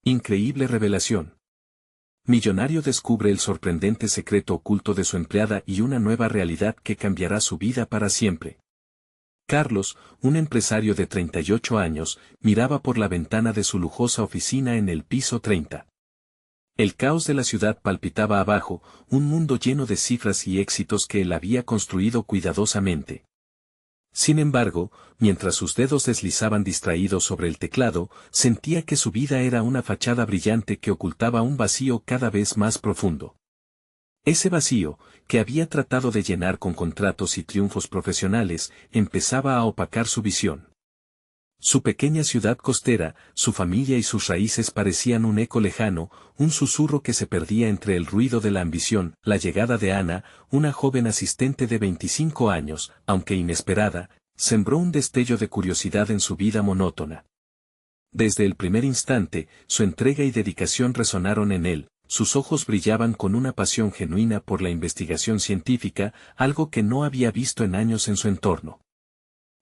Increíble revelación. Millonario descubre el sorprendente secreto oculto de su empleada y una nueva realidad que cambiará su vida para siempre. Carlos, un empresario de 38 años, miraba por la ventana de su lujosa oficina en el piso 30. El caos de la ciudad palpitaba abajo, un mundo lleno de cifras y éxitos que él había construido cuidadosamente. Sin embargo, mientras sus dedos deslizaban distraídos sobre el teclado, sentía que su vida era una fachada brillante que ocultaba un vacío cada vez más profundo. Ese vacío, que había tratado de llenar con contratos y triunfos profesionales, empezaba a opacar su visión. Su pequeña ciudad costera, su familia y sus raíces parecían un eco lejano, un susurro que se perdía entre el ruido de la ambición. La llegada de Ana, una joven asistente de 25 años, aunque inesperada, sembró un destello de curiosidad en su vida monótona. Desde el primer instante, su entrega y dedicación resonaron en él, sus ojos brillaban con una pasión genuina por la investigación científica, algo que no había visto en años en su entorno.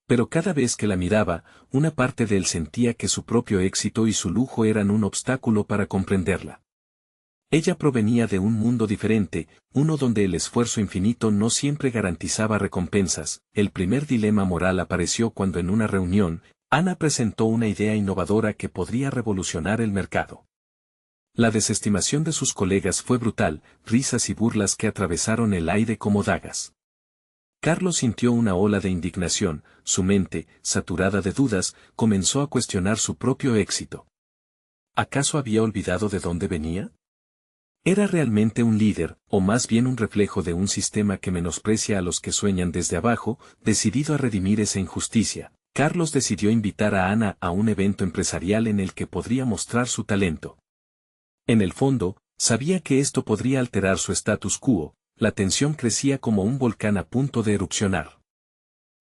Pero cada vez que la miraba, una parte de él sentía que su propio éxito y su lujo eran un obstáculo para comprenderla. Ella provenía de un mundo diferente, uno donde el esfuerzo infinito no siempre garantizaba recompensas. El primer dilema moral apareció cuando en una reunión, Ana presentó una idea innovadora que podría revolucionar el mercado. La desestimación de sus colegas fue brutal, risas y burlas que atravesaron el aire como dagas. Carlos sintió una ola de indignación, su mente, saturada de dudas, comenzó a cuestionar su propio éxito. ¿Acaso había olvidado de dónde venía? ¿Era realmente un líder, o más bien un reflejo de un sistema que menosprecia a los que sueñan desde abajo? Decidido a redimir esa injusticia, Carlos decidió invitar a Ana a un evento empresarial en el que podría mostrar su talento. En el fondo, sabía que esto podría alterar su status quo. La tensión crecía como un volcán a punto de erupcionar.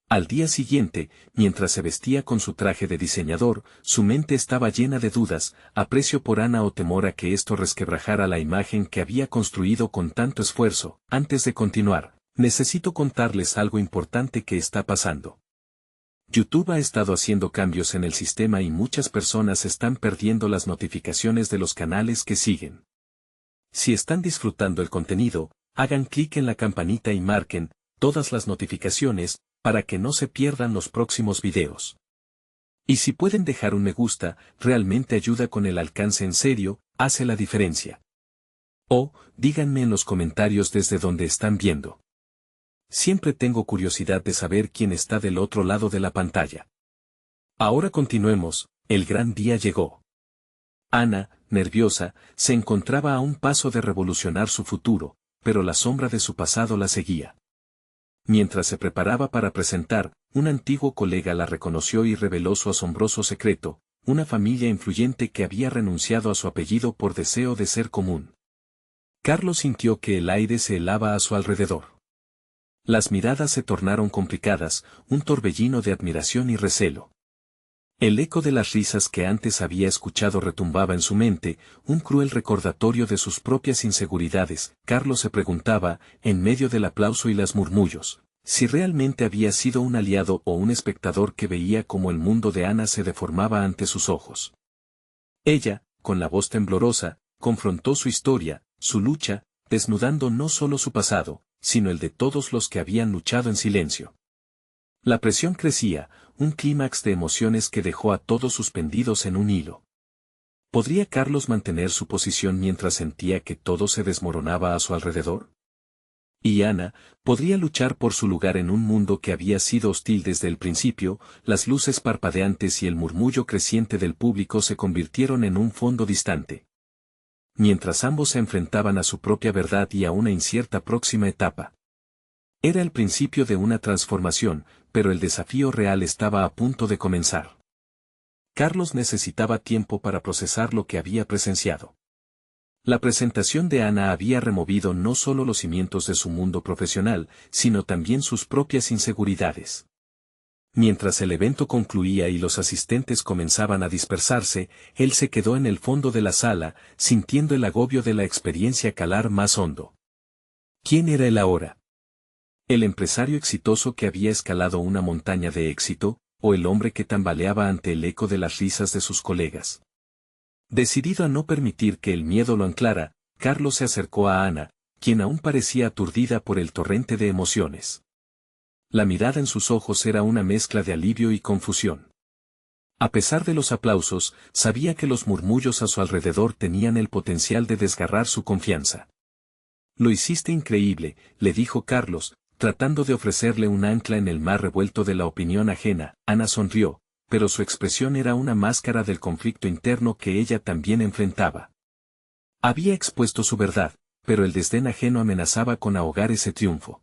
Al día siguiente, mientras se vestía con su traje de diseñador, su mente estaba llena de dudas, aprecio por Ana o temor a que esto resquebrajara la imagen que había construido con tanto esfuerzo. Antes de continuar, necesito contarles algo importante que está pasando. YouTube ha estado haciendo cambios en el sistema y muchas personas están perdiendo las notificaciones de los canales que siguen. Si están disfrutando el contenido, hagan clic en la campanita y marquen todas las notificaciones para que no se pierdan los próximos videos. Y si pueden dejar un me gusta, realmente ayuda con el alcance en serio, hace la diferencia. O, díganme en los comentarios desde donde están viendo. Siempre tengo curiosidad de saber quién está del otro lado de la pantalla. Ahora continuemos, el gran día llegó. Ana, nerviosa, se encontraba a un paso de revolucionar su futuro, pero la sombra de su pasado la seguía. Mientras se preparaba para presentar, un antiguo colega la reconoció y reveló su asombroso secreto, una familia influyente que había renunciado a su apellido por deseo de ser común. Carlos sintió que el aire se helaba a su alrededor. Las miradas se tornaron complicadas, un torbellino de admiración y recelo. El eco de las risas que antes había escuchado retumbaba en su mente, un cruel recordatorio de sus propias inseguridades. Carlos se preguntaba, en medio del aplauso y los murmullos, si realmente había sido un aliado o un espectador que veía cómo el mundo de Ana se deformaba ante sus ojos. Ella, con la voz temblorosa, confrontó su historia, su lucha, desnudando no solo su pasado, sino el de todos los que habían luchado en silencio. La presión crecía, un clímax de emociones que dejó a todos suspendidos en un hilo. ¿Podría Carlos mantener su posición mientras sentía que todo se desmoronaba a su alrededor? Y Ana, ¿podría luchar por su lugar en un mundo que había sido hostil desde el principio? Las luces parpadeantes y el murmullo creciente del público se convirtieron en un fondo distante. Mientras ambos se enfrentaban a su propia verdad y a una incierta próxima etapa. Era el principio de una transformación, pero el desafío real estaba a punto de comenzar. Carlos necesitaba tiempo para procesar lo que había presenciado. La presentación de Ana había removido no solo los cimientos de su mundo profesional, sino también sus propias inseguridades. Mientras el evento concluía y los asistentes comenzaban a dispersarse, él se quedó en el fondo de la sala, sintiendo el agobio de la experiencia calar más hondo. ¿Quién era él ahora? ¿El empresario exitoso que había escalado una montaña de éxito, o el hombre que tambaleaba ante el eco de las risas de sus colegas? Decidido a no permitir que el miedo lo anclara, Carlos se acercó a Ana, quien aún parecía aturdida por el torrente de emociones. La mirada en sus ojos era una mezcla de alivio y confusión. A pesar de los aplausos, sabía que los murmullos a su alrededor tenían el potencial de desgarrar su confianza. Lo hiciste increíble, le dijo Carlos, tratando de ofrecerle un ancla en el mar revuelto de la opinión ajena. Ana sonrió, pero su expresión era una máscara del conflicto interno que ella también enfrentaba. Había expuesto su verdad, pero el desdén ajeno amenazaba con ahogar ese triunfo.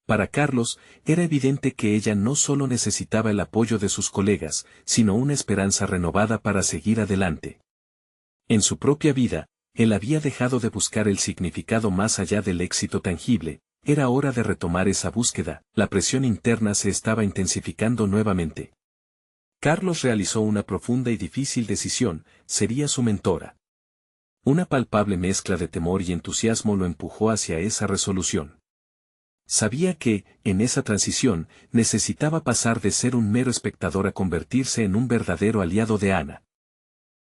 Para Carlos, era evidente que ella no solo necesitaba el apoyo de sus colegas, sino una esperanza renovada para seguir adelante. En su propia vida, él había dejado de buscar el significado más allá del éxito tangible. Era hora de retomar esa búsqueda. La presión interna se estaba intensificando nuevamente. Carlos realizó una profunda y difícil decisión: sería su mentora. Una palpable mezcla de temor y entusiasmo lo empujó hacia esa resolución. Sabía que, en esa transición, necesitaba pasar de ser un mero espectador a convertirse en un verdadero aliado de Ana.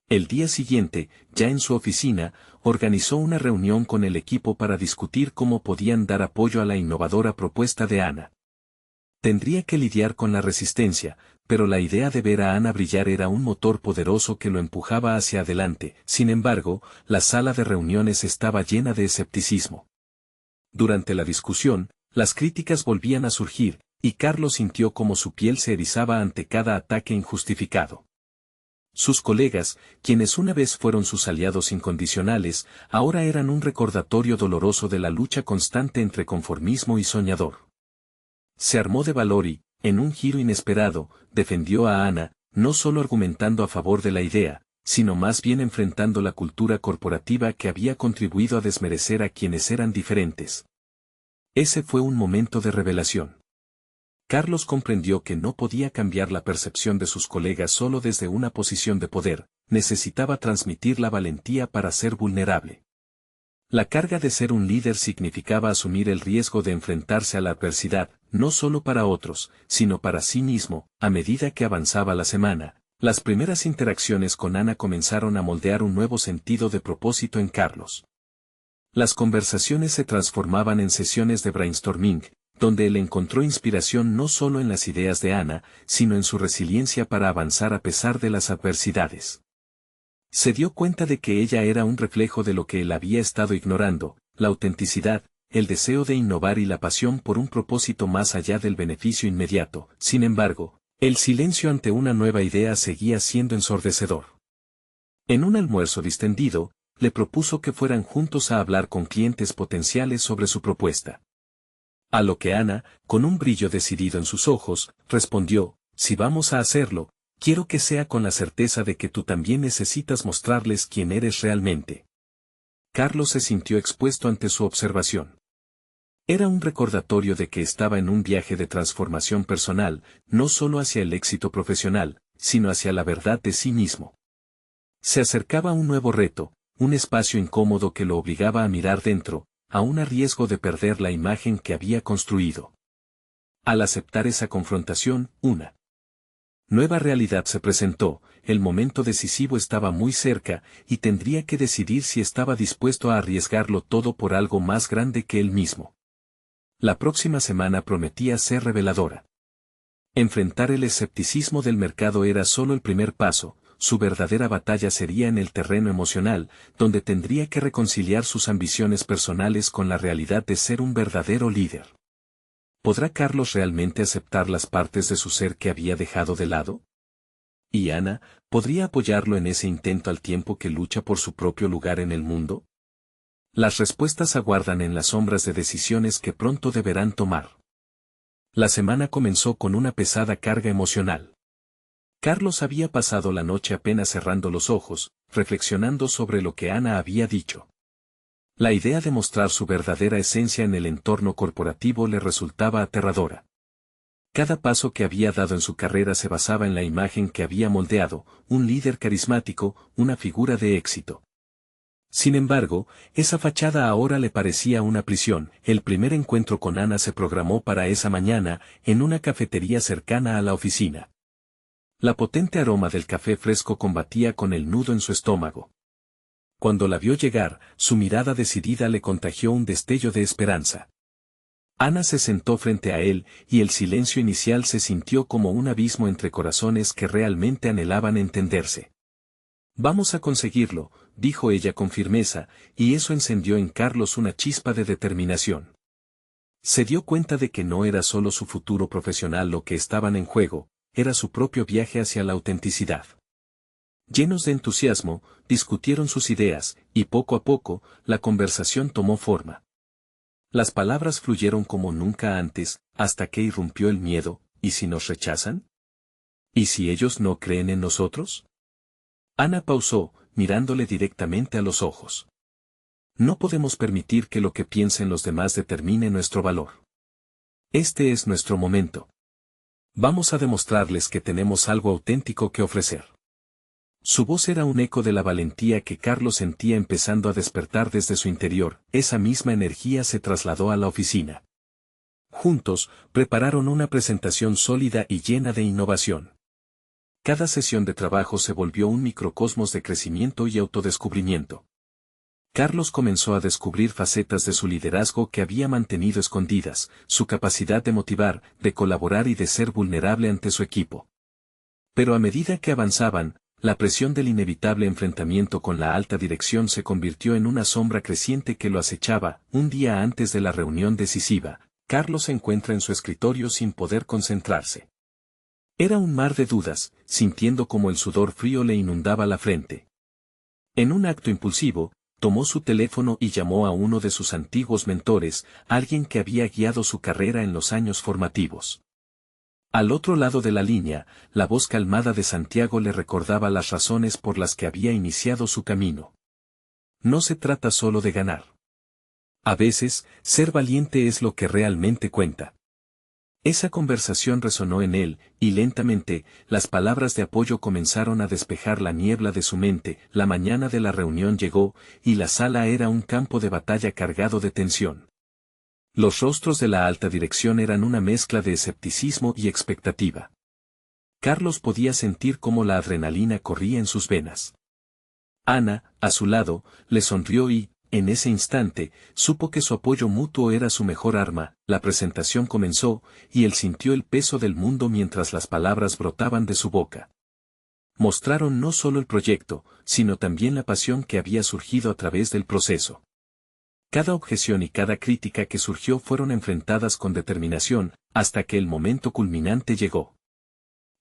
El día siguiente, ya en su oficina, organizó una reunión con el equipo para discutir cómo podían dar apoyo a la innovadora propuesta de Ana. Tendría que lidiar con la resistencia, pero la idea de ver a Ana brillar era un motor poderoso que lo empujaba hacia adelante. Sin embargo, la sala de reuniones estaba llena de escepticismo. Durante la discusión, las críticas volvían a surgir, y Carlos sintió como su piel se erizaba ante cada ataque injustificado. Sus colegas, quienes una vez fueron sus aliados incondicionales, ahora eran un recordatorio doloroso de la lucha constante entre conformismo y soñador. Se armó de valor y, en un giro inesperado, defendió a Ana, no solo argumentando a favor de la idea, sino más bien enfrentando la cultura corporativa que había contribuido a desmerecer a quienes eran diferentes. Ese fue un momento de revelación. Carlos comprendió que no podía cambiar la percepción de sus colegas solo desde una posición de poder, necesitaba transmitir la valentía para ser vulnerable. La carga de ser un líder significaba asumir el riesgo de enfrentarse a la adversidad, no solo para otros, sino para sí mismo. A medida que avanzaba la semana, las primeras interacciones con Ana comenzaron a moldear un nuevo sentido de propósito en Carlos. Las conversaciones se transformaban en sesiones de brainstorming, donde él encontró inspiración no solo en las ideas de Ana, sino en su resiliencia para avanzar a pesar de las adversidades. Se dio cuenta de que ella era un reflejo de lo que él había estado ignorando: la autenticidad, el deseo de innovar y la pasión por un propósito más allá del beneficio inmediato. Sin embargo, el silencio ante una nueva idea seguía siendo ensordecedor. En un almuerzo distendido, le propuso que fueran juntos a hablar con clientes potenciales sobre su propuesta. A lo que Ana, con un brillo decidido en sus ojos, respondió: si vamos a hacerlo, quiero que sea con la certeza de que tú también necesitas mostrarles quién eres realmente. Carlos se sintió expuesto ante su observación. Era un recordatorio de que estaba en un viaje de transformación personal, no solo hacia el éxito profesional, sino hacia la verdad de sí mismo. Se acercaba un nuevo reto, un espacio incómodo que lo obligaba a mirar dentro, aún a riesgo de perder la imagen que había construido. Al aceptar esa confrontación, una nueva realidad se presentó: el momento decisivo estaba muy cerca, y tendría que decidir si estaba dispuesto a arriesgarlo todo por algo más grande que él mismo. La próxima semana prometía ser reveladora. Enfrentar el escepticismo del mercado era solo el primer paso. Su verdadera batalla sería en el terreno emocional, donde tendría que reconciliar sus ambiciones personales con la realidad de ser un verdadero líder. ¿Podrá Carlos realmente aceptar las partes de su ser que había dejado de lado? ¿Y Ana, podría apoyarlo en ese intento al tiempo que lucha por su propio lugar en el mundo? Las respuestas aguardan en las sombras de decisiones que pronto deberán tomar. La semana comenzó con una pesada carga emocional. Carlos había pasado la noche apenas cerrando los ojos, reflexionando sobre lo que Ana había dicho. La idea de mostrar su verdadera esencia en el entorno corporativo le resultaba aterradora. Cada paso que había dado en su carrera se basaba en la imagen que había moldeado: un líder carismático, una figura de éxito. Sin embargo, esa fachada ahora le parecía una prisión. El primer encuentro con Ana se programó para esa mañana, en una cafetería cercana a la oficina. La potente aroma del café fresco combatía con el nudo en su estómago. Cuando la vio llegar, su mirada decidida le contagió un destello de esperanza. Ana se sentó frente a él, y el silencio inicial se sintió como un abismo entre corazones que realmente anhelaban entenderse. «Vamos a conseguirlo», dijo ella con firmeza, y eso encendió en Carlos una chispa de determinación. Se dio cuenta de que no era solo su futuro profesional lo que estaban en juego, era su propio viaje hacia la autenticidad. Llenos de entusiasmo, discutieron sus ideas, y poco a poco, la conversación tomó forma. Las palabras fluyeron como nunca antes, hasta que irrumpió el miedo. ¿Y si nos rechazan? ¿Y si ellos no creen en nosotros? Ana pausó, mirándole directamente a los ojos. No podemos permitir que lo que piensen los demás determine nuestro valor. Este es nuestro momento. Vamos a demostrarles que tenemos algo auténtico que ofrecer. Su voz era un eco de la valentía que Carlos sentía empezando a despertar desde su interior. Esa misma energía se trasladó a la oficina. Juntos, prepararon una presentación sólida y llena de innovación. Cada sesión de trabajo se volvió un microcosmos de crecimiento y autodescubrimiento. Carlos comenzó a descubrir facetas de su liderazgo que había mantenido escondidas, su capacidad de motivar, de colaborar y de ser vulnerable ante su equipo. Pero a medida que avanzaban, la presión del inevitable enfrentamiento con la alta dirección se convirtió en una sombra creciente que lo acechaba. Un día antes de la reunión decisiva, Carlos se encuentra en su escritorio sin poder concentrarse. Era un mar de dudas, sintiendo como el sudor frío le inundaba la frente. En un acto impulsivo, tomó su teléfono y llamó a uno de sus antiguos mentores, alguien que había guiado su carrera en los años formativos. Al otro lado de la línea, la voz calmada de Santiago le recordaba las razones por las que había iniciado su camino. No se trata solo de ganar. A veces, ser valiente es lo que realmente cuenta. Esa conversación resonó en él, y lentamente, las palabras de apoyo comenzaron a despejar la niebla de su mente. La mañana de la reunión llegó, y la sala era un campo de batalla cargado de tensión. Los rostros de la alta dirección eran una mezcla de escepticismo y expectativa. Carlos podía sentir cómo la adrenalina corría en sus venas. Ana, a su lado, le sonrió y, en ese instante, supo que su apoyo mutuo era su mejor arma. La presentación comenzó, y él sintió el peso del mundo mientras las palabras brotaban de su boca. Mostraron no solo el proyecto, sino también la pasión que había surgido a través del proceso. Cada objeción y cada crítica que surgió fueron enfrentadas con determinación, hasta que el momento culminante llegó.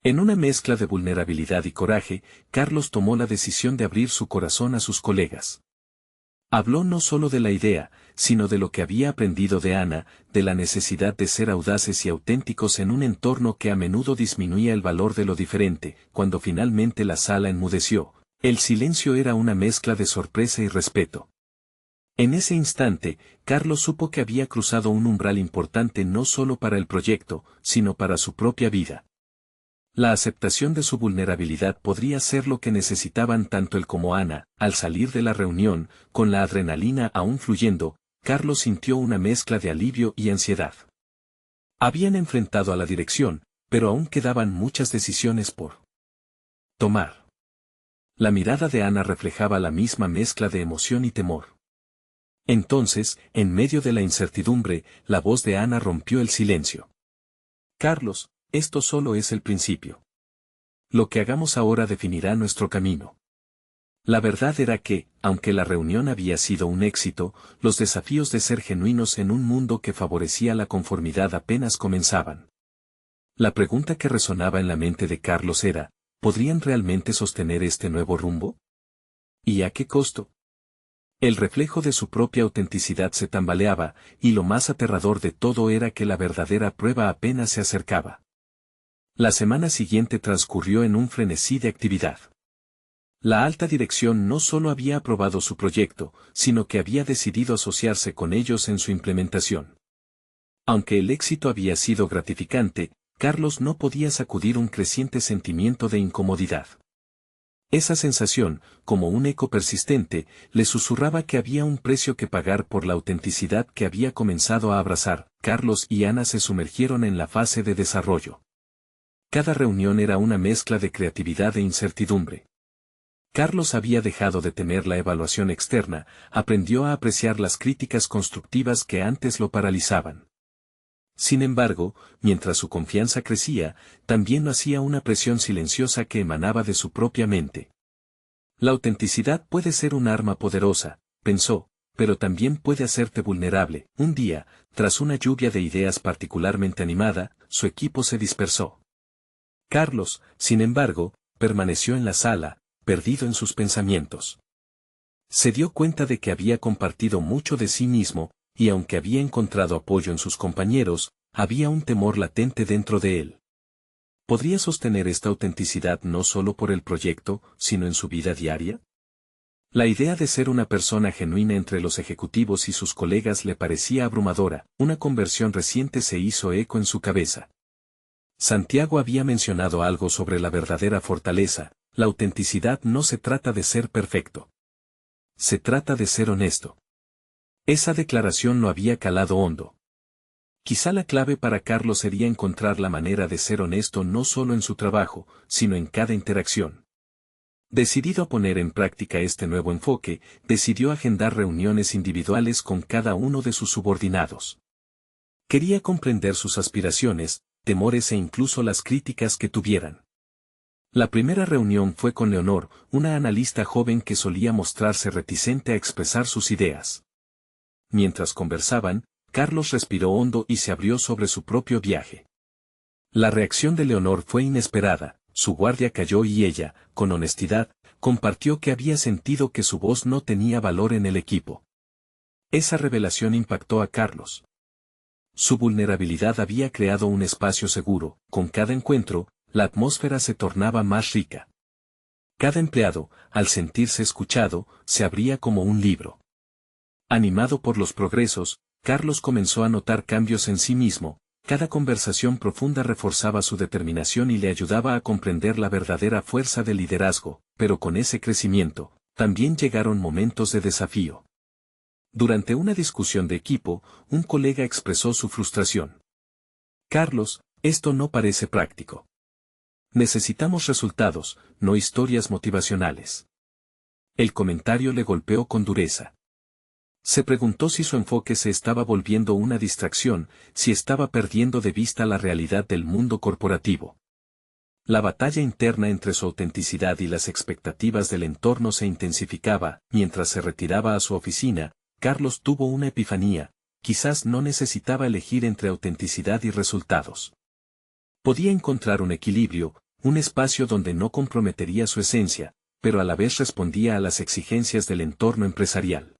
En una mezcla de vulnerabilidad y coraje, Carlos tomó la decisión de abrir su corazón a sus colegas. Habló no solo de la idea, sino de lo que había aprendido de Ana, de la necesidad de ser audaces y auténticos en un entorno que a menudo disminuía el valor de lo diferente. Cuando finalmente la sala enmudeció, el silencio era una mezcla de sorpresa y respeto. En ese instante, Carlos supo que había cruzado un umbral importante no solo para el proyecto, sino para su propia vida. La aceptación de su vulnerabilidad podría ser lo que necesitaban tanto él como Ana. Al salir de la reunión, con la adrenalina aún fluyendo, Carlos sintió una mezcla de alivio y ansiedad. Habían enfrentado a la dirección, pero aún quedaban muchas decisiones por tomar. La mirada de Ana reflejaba la misma mezcla de emoción y temor. Entonces, en medio de la incertidumbre, la voz de Ana rompió el silencio. Carlos, esto solo es el principio. Lo que hagamos ahora definirá nuestro camino. La verdad era que, aunque la reunión había sido un éxito, los desafíos de ser genuinos en un mundo que favorecía la conformidad apenas comenzaban. La pregunta que resonaba en la mente de Carlos era, ¿podrían realmente sostener este nuevo rumbo? ¿Y a qué costo? El reflejo de su propia autenticidad se tambaleaba, y lo más aterrador de todo era que la verdadera prueba apenas se acercaba. La semana siguiente transcurrió en un frenesí de actividad. La alta dirección no solo había aprobado su proyecto, sino que había decidido asociarse con ellos en su implementación. Aunque el éxito había sido gratificante, Carlos no podía sacudir un creciente sentimiento de incomodidad. Esa sensación, como un eco persistente, le susurraba que había un precio que pagar por la autenticidad que había comenzado a abrazar. Carlos y Ana se sumergieron en la fase de desarrollo. Cada reunión era una mezcla de creatividad e incertidumbre. Carlos había dejado de temer la evaluación externa, aprendió a apreciar las críticas constructivas que antes lo paralizaban. Sin embargo, mientras su confianza crecía, también lo hacía una presión silenciosa que emanaba de su propia mente. La autenticidad puede ser un arma poderosa, pensó, pero también puede hacerte vulnerable. Un día, tras una lluvia de ideas particularmente animada, su equipo se dispersó. Carlos, sin embargo, permaneció en la sala, perdido en sus pensamientos. Se dio cuenta de que había compartido mucho de sí mismo, y aunque había encontrado apoyo en sus compañeros, había un temor latente dentro de él. ¿Podría sostener esta autenticidad no solo por el proyecto, sino en su vida diaria? La idea de ser una persona genuina entre los ejecutivos y sus colegas le parecía abrumadora. Una conversión reciente se hizo eco en su cabeza. Santiago había mencionado algo sobre la verdadera fortaleza. La autenticidad no se trata de ser perfecto. Se trata de ser honesto. Esa declaración lo había calado hondo. Quizá la clave para Carlos sería encontrar la manera de ser honesto no solo en su trabajo, sino en cada interacción. Decidido a poner en práctica este nuevo enfoque, decidió agendar reuniones individuales con cada uno de sus subordinados. Quería comprender sus aspiraciones, temores e incluso las críticas que tuvieran. La primera reunión fue con Leonor, una analista joven que solía mostrarse reticente a expresar sus ideas. Mientras conversaban, Carlos respiró hondo y se abrió sobre su propio viaje. La reacción de Leonor fue inesperada, su guardia cayó y ella, con honestidad, compartió que había sentido que su voz no tenía valor en el equipo. Esa revelación impactó a Carlos. Su vulnerabilidad había creado un espacio seguro, con cada encuentro, la atmósfera se tornaba más rica. Cada empleado, al sentirse escuchado, se abría como un libro. Animado por los progresos, Carlos comenzó a notar cambios en sí mismo, cada conversación profunda reforzaba su determinación y le ayudaba a comprender la verdadera fuerza del liderazgo, pero con ese crecimiento, también llegaron momentos de desafío. Durante una discusión de equipo, un colega expresó su frustración. Carlos, esto no parece práctico. Necesitamos resultados, no historias motivacionales. El comentario le golpeó con dureza. Se preguntó si su enfoque se estaba volviendo una distracción, si estaba perdiendo de vista la realidad del mundo corporativo. La batalla interna entre su autenticidad y las expectativas del entorno se intensificaba. Mientras se retiraba a su oficina, Carlos tuvo una epifanía, quizás no necesitaba elegir entre autenticidad y resultados. Podía encontrar un equilibrio, un espacio donde no comprometería su esencia, pero a la vez respondía a las exigencias del entorno empresarial.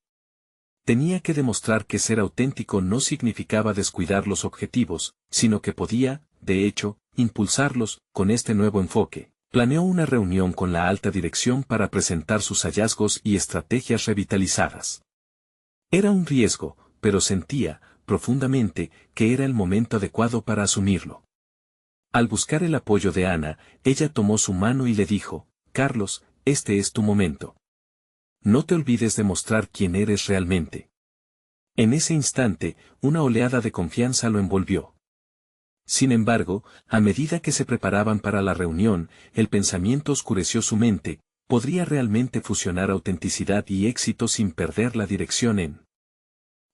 Tenía que demostrar que ser auténtico no significaba descuidar los objetivos, sino que podía, de hecho, impulsarlos. Con este nuevo enfoque, planeó una reunión con la alta dirección para presentar sus hallazgos y estrategias revitalizadas. Era un riesgo, pero sentía, profundamente, que era el momento adecuado para asumirlo. Al buscar el apoyo de Ana, ella tomó su mano y le dijo: Carlos, este es tu momento. No te olvides de mostrar quién eres realmente. En ese instante, una oleada de confianza lo envolvió. Sin embargo, a medida que se preparaban para la reunión, el pensamiento oscureció su mente: ¿podría realmente fusionar autenticidad y éxito sin perder la dirección en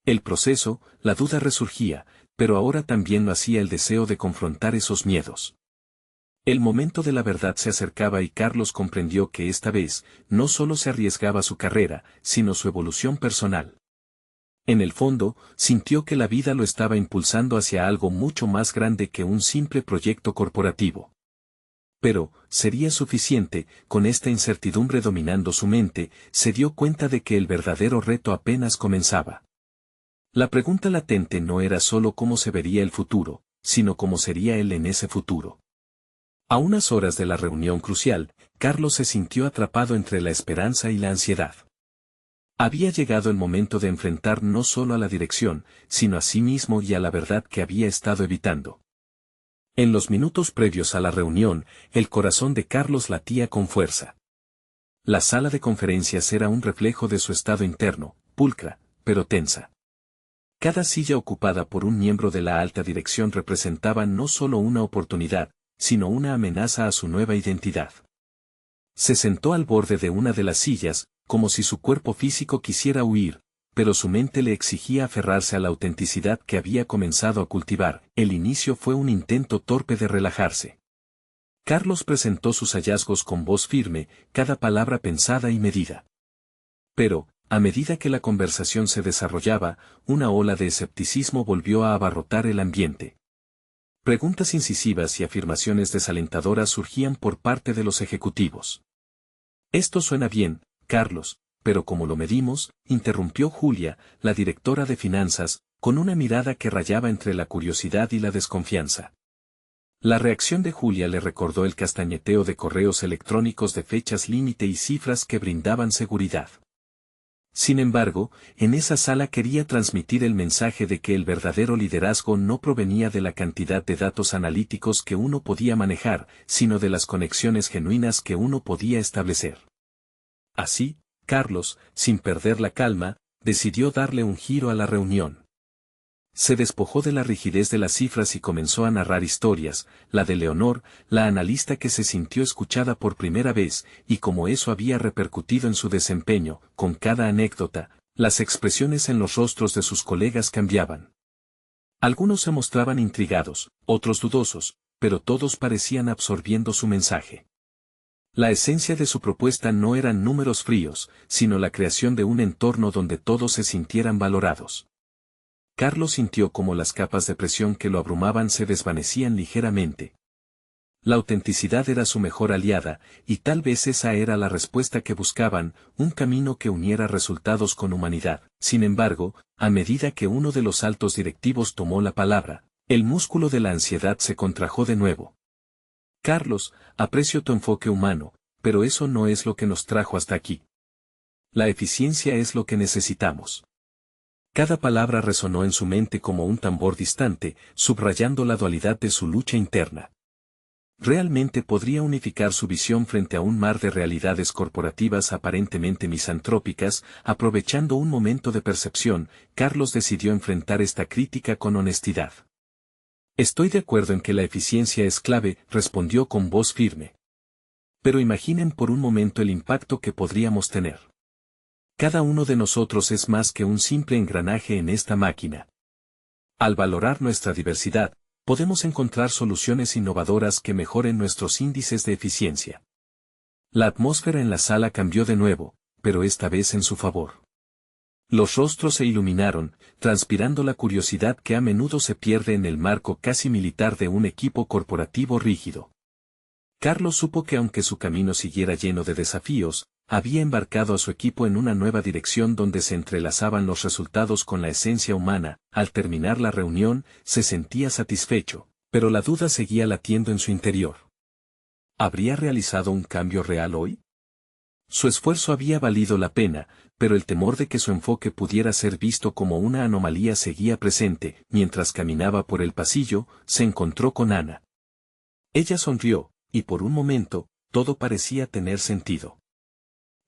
el proceso? La duda resurgía, pero ahora también lo hacía el deseo de confrontar esos miedos. El momento de la verdad se acercaba y Carlos comprendió que esta vez, no solo se arriesgaba su carrera, sino su evolución personal. En el fondo, sintió que la vida lo estaba impulsando hacia algo mucho más grande que un simple proyecto corporativo. Pero, ¿sería suficiente? Con esta incertidumbre dominando su mente, se dio cuenta de que el verdadero reto apenas comenzaba. La pregunta latente no era solo cómo se vería el futuro, sino cómo sería él en ese futuro. A unas horas de la reunión crucial, Carlos se sintió atrapado entre la esperanza y la ansiedad. Había llegado el momento de enfrentar no solo a la dirección, sino a sí mismo y a la verdad que había estado evitando. En los minutos previos a la reunión, el corazón de Carlos latía con fuerza. La sala de conferencias era un reflejo de su estado interno, pulcra, pero tensa. Cada silla ocupada por un miembro de la alta dirección representaba no solo una oportunidad, sino una amenaza a su nueva identidad. Se sentó al borde de una de las sillas, como si su cuerpo físico quisiera huir, pero su mente le exigía aferrarse a la autenticidad que había comenzado a cultivar. El inicio fue un intento torpe de relajarse. Carlos presentó sus hallazgos con voz firme, cada palabra pensada y medida. Pero, a medida que la conversación se desarrollaba, una ola de escepticismo volvió a abarrotar el ambiente. Preguntas incisivas y afirmaciones desalentadoras surgían por parte de los ejecutivos. Esto suena bien, Carlos, pero ¿cómo lo medimos?, interrumpió Julia, la directora de finanzas, con una mirada que rayaba entre la curiosidad y la desconfianza. La reacción de Julia le recordó el castañeteo de correos electrónicos de fechas límite y cifras que brindaban seguridad. Sin embargo, en esa sala quería transmitir el mensaje de que el verdadero liderazgo no provenía de la cantidad de datos analíticos que uno podía manejar, sino de las conexiones genuinas que uno podía establecer. Así, Carlos, sin perder la calma, decidió darle un giro a la reunión. Se despojó de la rigidez de las cifras y comenzó a narrar historias, la de Leonor, la analista que se sintió escuchada por primera vez, y cómo eso había repercutido en su desempeño. Con cada anécdota, las expresiones en los rostros de sus colegas cambiaban. Algunos se mostraban intrigados, otros dudosos, pero todos parecían absorbiendo su mensaje. La esencia de su propuesta no eran números fríos, sino la creación de un entorno donde todos se sintieran valorados. Carlos sintió como las capas de presión que lo abrumaban se desvanecían ligeramente. La autenticidad era su mejor aliada, y tal vez esa era la respuesta que buscaban, un camino que uniera resultados con humanidad. Sin embargo, a medida que uno de los altos directivos tomó la palabra, el músculo de la ansiedad se contrajo de nuevo. Carlos, aprecio tu enfoque humano, pero eso no es lo que nos trajo hasta aquí. La eficiencia es lo que necesitamos. Cada palabra resonó en su mente como un tambor distante, subrayando la dualidad de su lucha interna. Realmente podría unificar su visión frente a un mar de realidades corporativas aparentemente misantrópicas. Aprovechando un momento de percepción, Carlos decidió enfrentar esta crítica con honestidad. Estoy de acuerdo en que la eficiencia es clave, respondió con voz firme. Pero imaginen por un momento el impacto que podríamos tener. Cada uno de nosotros es más que un simple engranaje en esta máquina. Al valorar nuestra diversidad, podemos encontrar soluciones innovadoras que mejoren nuestros índices de eficiencia. La atmósfera en la sala cambió de nuevo, pero esta vez en su favor. Los rostros se iluminaron, transpirando la curiosidad que a menudo se pierde en el marco casi militar de un equipo corporativo rígido. Carlos supo que aunque su camino siguiera lleno de desafíos, había embarcado a su equipo en una nueva dirección donde se entrelazaban los resultados con la esencia humana. Al terminar la reunión, se sentía satisfecho, pero la duda seguía latiendo en su interior. ¿Habría realizado un cambio real hoy? Su esfuerzo había valido la pena, pero el temor de que su enfoque pudiera ser visto como una anomalía seguía presente. Mientras caminaba por el pasillo, se encontró con Ana. Ella sonrió, y por un momento, todo parecía tener sentido.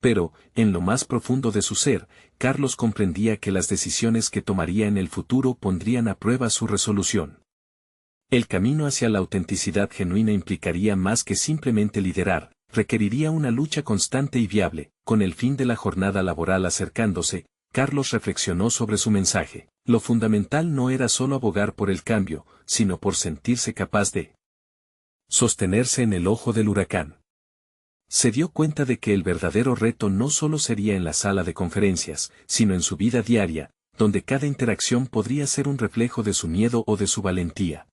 Pero, en lo más profundo de su ser, Carlos comprendía que las decisiones que tomaría en el futuro pondrían a prueba su resolución. El camino hacia la autenticidad genuina implicaría más que simplemente liderar, requeriría una lucha constante y viable. Con el fin de la jornada laboral acercándose, Carlos reflexionó sobre su mensaje. Lo fundamental no era solo abogar por el cambio, sino por sentirse capaz de sostenerse en el ojo del huracán. Se dio cuenta de que el verdadero reto no solo sería en la sala de conferencias, sino en su vida diaria, donde cada interacción podría ser un reflejo de su miedo o de su valentía.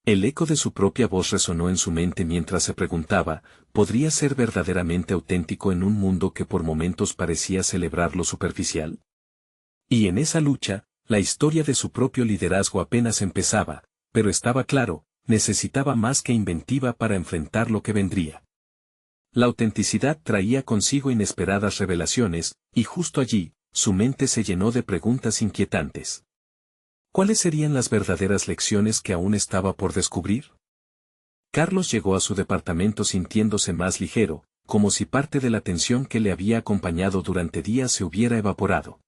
El eco de su propia voz resonó en su mente mientras se preguntaba, ¿podría ser verdaderamente auténtico en un mundo que por momentos parecía celebrar lo superficial? Y en esa lucha, la historia de su propio liderazgo apenas empezaba, pero estaba claro, necesitaba más que inventiva para enfrentar lo que vendría. La autenticidad traía consigo inesperadas revelaciones, y justo allí, su mente se llenó de preguntas inquietantes. ¿Cuáles serían las verdaderas lecciones que aún estaba por descubrir? Carlos llegó a su departamento sintiéndose más ligero, como si parte de la tensión que le había acompañado durante días se hubiera evaporado.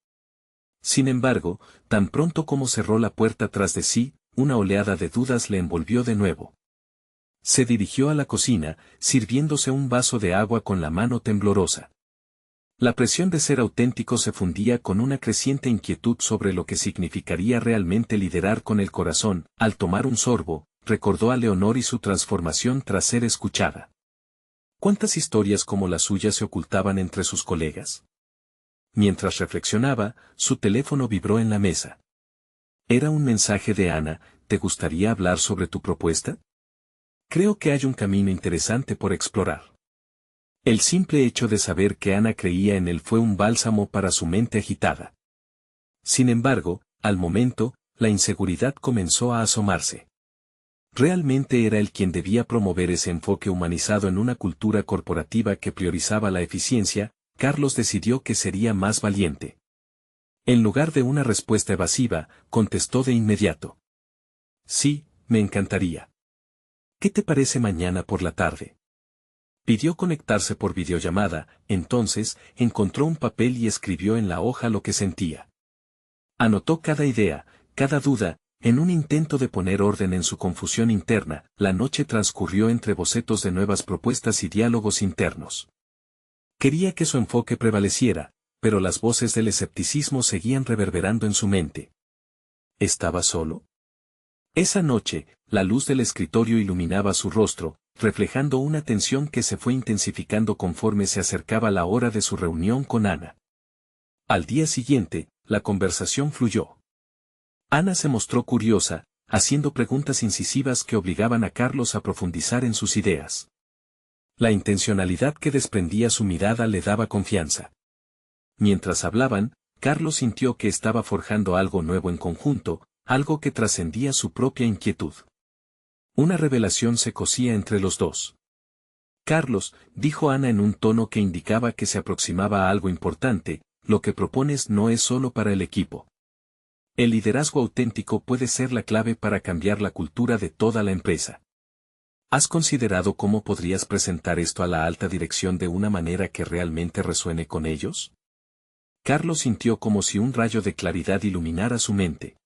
Sin embargo, tan pronto como cerró la puerta tras de sí, una oleada de dudas le envolvió de nuevo. Se dirigió a la cocina, sirviéndose un vaso de agua con la mano temblorosa. La presión de ser auténtico se fundía con una creciente inquietud sobre lo que significaría realmente liderar con el corazón. Al tomar un sorbo, recordó a Leonor y su transformación tras ser escuchada. ¿Cuántas historias como la suya se ocultaban entre sus colegas? Mientras reflexionaba, su teléfono vibró en la mesa. Era un mensaje de Ana. ¿Te gustaría hablar sobre tu propuesta? Creo que hay un camino interesante por explorar. El simple hecho de saber que Ana creía en él fue un bálsamo para su mente agitada. Sin embargo, al momento, la inseguridad comenzó a asomarse. ¿Realmente era él quien debía promover ese enfoque humanizado en una cultura corporativa que priorizaba la eficiencia? Carlos decidió que sería más valiente. En lugar de una respuesta evasiva, contestó de inmediato. Sí, me encantaría. ¿Qué te parece mañana por la tarde? Pidió conectarse por videollamada, entonces, encontró un papel y escribió en la hoja lo que sentía. Anotó cada idea, cada duda, en un intento de poner orden en su confusión interna. La noche transcurrió entre bocetos de nuevas propuestas y diálogos internos. Quería que su enfoque prevaleciera, pero las voces del escepticismo seguían reverberando en su mente. ¿Estaba solo? Esa noche, la luz del escritorio iluminaba su rostro, reflejando una tensión que se fue intensificando conforme se acercaba la hora de su reunión con Ana. Al día siguiente, la conversación fluyó. Ana se mostró curiosa, haciendo preguntas incisivas que obligaban a Carlos a profundizar en sus ideas. La intencionalidad que desprendía su mirada le daba confianza. Mientras hablaban, Carlos sintió que estaba forjando algo nuevo en conjunto, algo que trascendía su propia inquietud. Una revelación se cosía entre los dos. Carlos, dijo Ana en un tono que indicaba que se aproximaba a algo importante, lo que propones no es solo para el equipo. El liderazgo auténtico puede ser la clave para cambiar la cultura de toda la empresa. ¿Has considerado cómo podrías presentar esto a la alta dirección de una manera que realmente resuene con ellos? Carlos sintió como si un rayo de claridad iluminara su mente.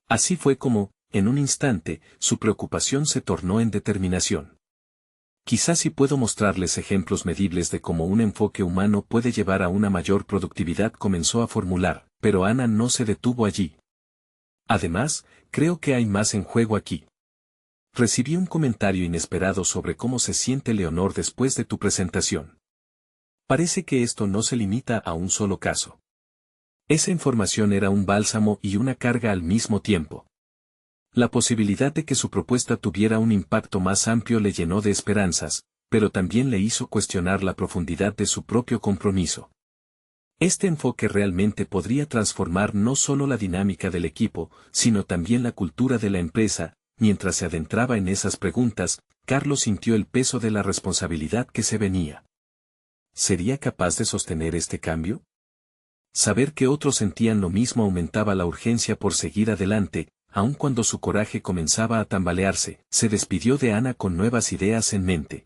Así fue como, en un instante, su preocupación se tornó en determinación. Quizás si puedo mostrarles ejemplos medibles de cómo un enfoque humano puede llevar a una mayor productividad, comenzó a formular, pero Ana no se detuvo allí. Además, creo que hay más en juego aquí. Recibí un comentario inesperado sobre cómo se siente Leonor después de tu presentación. Parece que esto no se limita a un solo caso. Esa información era un bálsamo y una carga al mismo tiempo. La posibilidad de que su propuesta tuviera un impacto más amplio le llenó de esperanzas, pero también le hizo cuestionar la profundidad de su propio compromiso. Este enfoque realmente podría transformar no solo la dinámica del equipo, sino también la cultura de la empresa. Mientras se adentraba en esas preguntas, Carlos sintió el peso de la responsabilidad que se venía. ¿Sería capaz de sostener este cambio? Saber que otros sentían lo mismo aumentaba la urgencia por seguir adelante, aun cuando su coraje comenzaba a tambalearse. Se despidió de Ana con nuevas ideas en mente.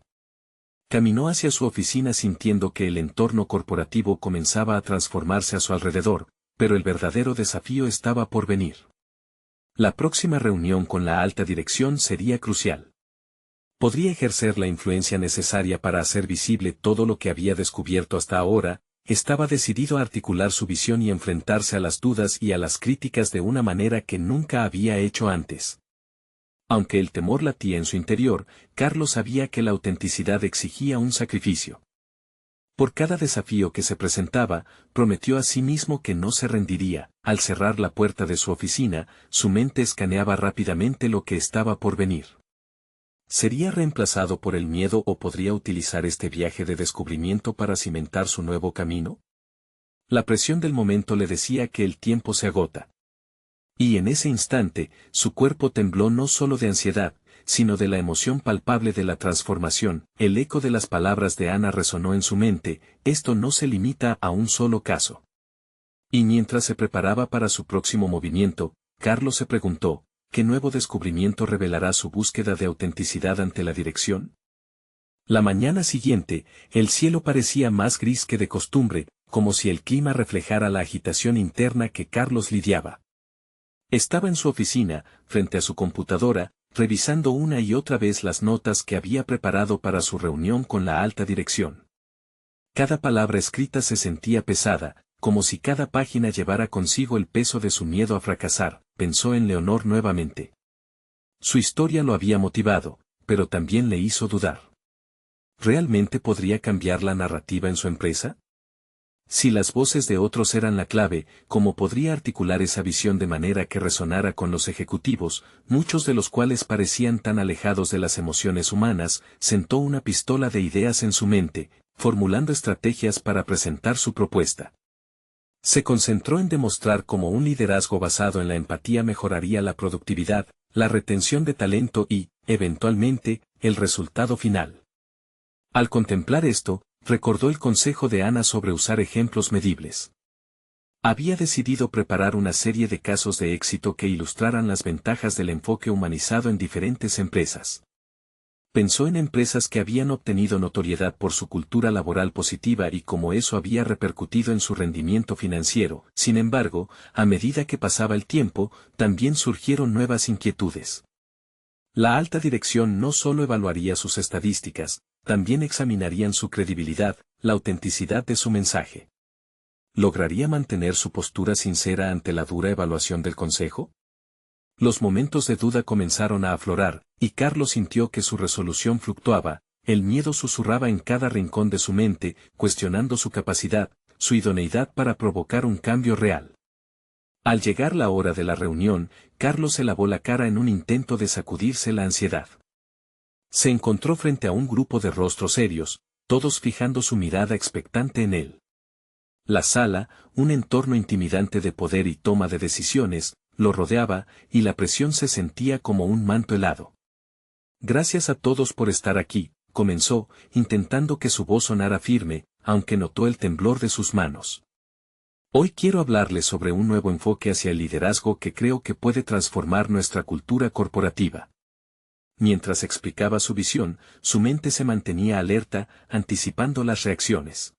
Caminó hacia su oficina sintiendo que el entorno corporativo comenzaba a transformarse a su alrededor, pero el verdadero desafío estaba por venir. La próxima reunión con la alta dirección sería crucial. Podría ejercer la influencia necesaria para hacer visible todo lo que había descubierto hasta ahora. Estaba decidido a articular su visión y enfrentarse a las dudas y a las críticas de una manera que nunca había hecho antes. Aunque el temor latía en su interior, Carlos sabía que la autenticidad exigía un sacrificio. Por cada desafío que se presentaba, prometió a sí mismo que no se rendiría. Al cerrar la puerta de su oficina, su mente escaneaba rápidamente lo que estaba por venir. ¿Sería reemplazado por el miedo o podría utilizar este viaje de descubrimiento para cimentar su nuevo camino? La presión del momento le decía que el tiempo se agota. Y en ese instante, su cuerpo tembló no solo de ansiedad, sino de la emoción palpable de la transformación. El eco de las palabras de Ana resonó en su mente: esto no se limita a un solo caso. Y mientras se preparaba para su próximo movimiento, Carlos se preguntó, ¿qué nuevo descubrimiento revelará su búsqueda de autenticidad ante la dirección? La mañana siguiente, el cielo parecía más gris que de costumbre, como si el clima reflejara la agitación interna que Carlos lidiaba. Estaba en su oficina, frente a su computadora, revisando una y otra vez las notas que había preparado para su reunión con la alta dirección. Cada palabra escrita se sentía pesada, como si cada página llevara consigo el peso de su miedo a fracasar, pensó en Leonor nuevamente. Su historia lo había motivado, pero también le hizo dudar. ¿Realmente podría cambiar la narrativa en su empresa? Si las voces de otros eran la clave, ¿cómo podría articular esa visión de manera que resonara con los ejecutivos, muchos de los cuales parecían tan alejados de las emociones humanas? Sentó una pistola de ideas en su mente, formulando estrategias para presentar su propuesta. Se concentró en demostrar cómo un liderazgo basado en la empatía mejoraría la productividad, la retención de talento y, eventualmente, el resultado final. Al contemplar esto, recordó el consejo de Ana sobre usar ejemplos medibles. Había decidido preparar una serie de casos de éxito que ilustraran las ventajas del enfoque humanizado en diferentes empresas. Pensó en empresas que habían obtenido notoriedad por su cultura laboral positiva y cómo eso había repercutido en su rendimiento financiero. Sin embargo, a medida que pasaba el tiempo, también surgieron nuevas inquietudes. La alta dirección no solo evaluaría sus estadísticas, también examinarían su credibilidad, la autenticidad de su mensaje. ¿Lograría mantener su postura sincera ante la dura evaluación del consejo? Los momentos de duda comenzaron a aflorar, y Carlos sintió que su resolución fluctuaba, el miedo susurraba en cada rincón de su mente, cuestionando su capacidad, su idoneidad para provocar un cambio real. Al llegar la hora de la reunión, Carlos se lavó la cara en un intento de sacudirse la ansiedad. Se encontró frente a un grupo de rostros serios, todos fijando su mirada expectante en él. La sala, un entorno intimidante de poder y toma de decisiones, lo rodeaba, y la presión se sentía como un manto helado. Gracias a todos por estar aquí, comenzó, intentando que su voz sonara firme, aunque notó el temblor de sus manos. Hoy quiero hablarles sobre un nuevo enfoque hacia el liderazgo que creo que puede transformar nuestra cultura corporativa. Mientras explicaba su visión, su mente se mantenía alerta, anticipando las reacciones.